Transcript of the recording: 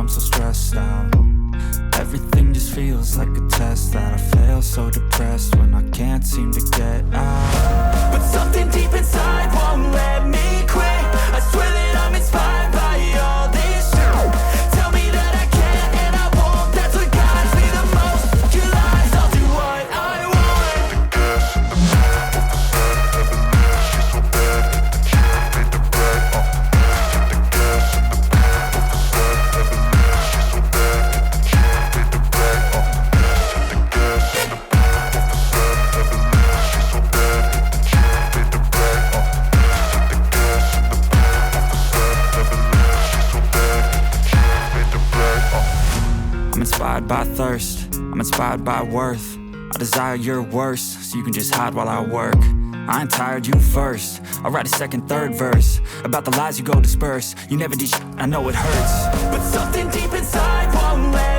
I'm so stressed out. Everything just feels like a test that I fail, so depressed when I can't seem to get out. But something deep inside won't let me quit. I swear that I'm inspired by all this shit. Tell me that I can't and I won't. That's what guides me the most. Your lies, I'll do what I want. The gas in the back of the sun, never leave. She's so bad that the chick made the brag. The gas in the back of the sun, never leave. She's so bad that the chick made the brag. The gas in the back of the sun, never leave. She's so bad that the chick made the brag. The gas in the back of the sun, never leave. She's so bad that the chick made the brag. I'm inspired by thirst, I'm inspired by worth. I desire your worst, so you can just hide while I work. I ain't tired, you first. I'll write a second, third verse about the lies you go disperse. You never did shit, I know it hurts. But something deep inside won't let